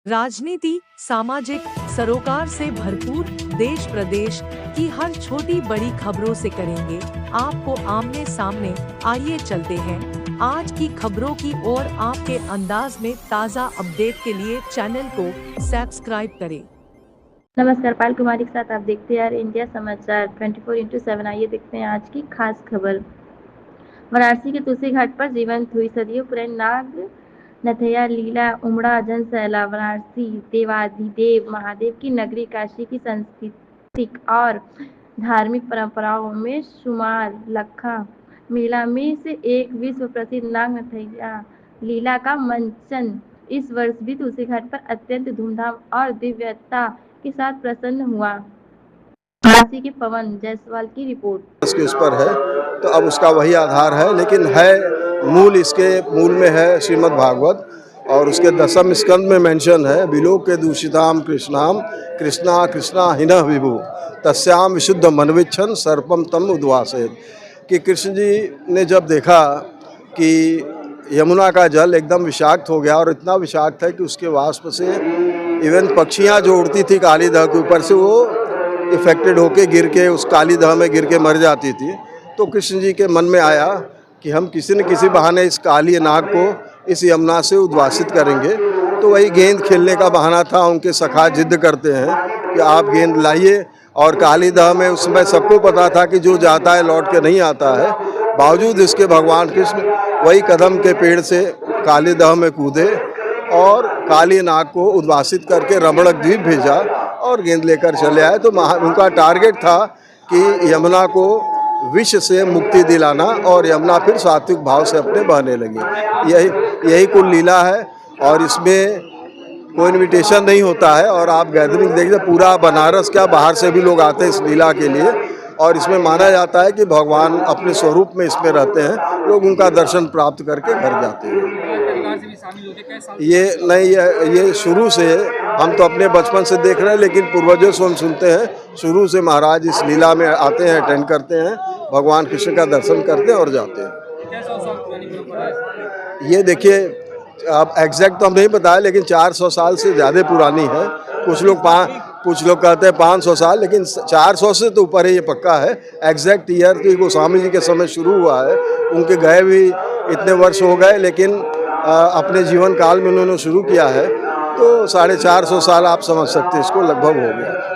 राजनीति, सामाजिक सरोकार से भरपूर देश प्रदेश की हर छोटी बड़ी खबरों से करेंगे आपको आमने सामने। आइए चलते हैं आज की खबरों की ओर। आपके अंदाज में ताज़ा अपडेट के लिए चैनल को सब्सक्राइब करें। नमस्कार, पायल कुमारी के साथ आप देखते हैं इंडिया समाचार 24/7। आइए देखते हैं आज की खास खबर। वाराणसी के तुलसी घाट पर जीवंत हुई सदियों पुरानी नाग नथैया लीला उमड़ा जन सैलाब। वाराणसी देवाधिदेव महादेव की नगरी, काशी की सांस्कृतिक और धार्मिक परंपराओं में शुमार लखा मेला में से एक विश्व प्रसिद्ध नाग नथैया लीला का मंचन इस वर्ष भी तुलसी घाट पर अत्यंत धूमधाम और दिव्यता के साथ प्रसन्न हुआ। वाराणसी के पवन जायसवाल की रिपोर्ट। इसके उस पर है तो अब उसका वही आधार है, लेकिन है इसके मूल में है श्रीमद् भागवत और उसके 10वें स्कंद में मेंशन है विलोक के दूषिताम कृष्णाम कृष्णा कृष्णा हिनः विभु तस्याम विशुद्ध मनविच्छन सर्पम तम उद्वासेत। कि कृष्ण जी ने जब देखा कि यमुना का जल एकदम विषाक्त हो गया और इतना विषाक्त है कि उसके वाष्प से इवन पक्षियाँ जो उड़ती थी काली दह के ऊपर से वो इफेक्टेड होके गिर के उस काली दह में गिर के मर जाती थी। तो कृष्ण जी के मन में आया कि हम किसी न किसी बहाने इस काली नाग को इस यमुना से उद्वासित करेंगे। तो वही गेंद खेलने का बहाना था। उनके सखा जिद करते हैं कि आप गेंद लाइए, और काली दह में उस समय सबको पता था कि जो जाता है लौट के नहीं आता है। बावजूद इसके भगवान कृष्ण वही कदम के पेड़ से काली दह में कूदे और काली नाग को उद्वासित करके रमणक द्वीप भेजा और गेंद लेकर चले आए। तो उनका टारगेट था कि यमुना को विष से मुक्ति दिलाना और यमुना फिर सात्विक भाव से अपने बहने लगी। यही कुल लीला है और इसमें कोई इन्विटेशन नहीं होता है। और आप गैदरिंग देखिए, पूरा बनारस क्या बाहर से भी लोग आते हैं इस लीला के लिए। और इसमें माना जाता है कि भगवान अपने स्वरूप में इसमें रहते हैं, लोग उनका दर्शन प्राप्त करके घर जाते हैं। ये शुरू से हम तो अपने बचपन से देख रहे हैं, लेकिन पूर्वजों से हम सुनते हैं शुरू से महाराज इस लीला में आते हैं, अटेंड करते हैं, भगवान कृष्ण का दर्शन करते हैं और जाते हैं। ये देखिए, अब एग्जैक्ट तो हम नहीं बताया, लेकिन 400 साल से ज़्यादा पुरानी है। कुछ लोग कहते हैं 500 साल, लेकिन 400 से तो ऊपर है, ये पक्का है। एग्जैक्ट ईयर तो गोस्वामी जी के समय शुरू हुआ है। उनके गए भी इतने वर्ष हो गए, लेकिन अपने जीवन काल में उन्होंने शुरू किया है, तो 450 साल आप समझ सकते हैं, इसको लगभग हो गया।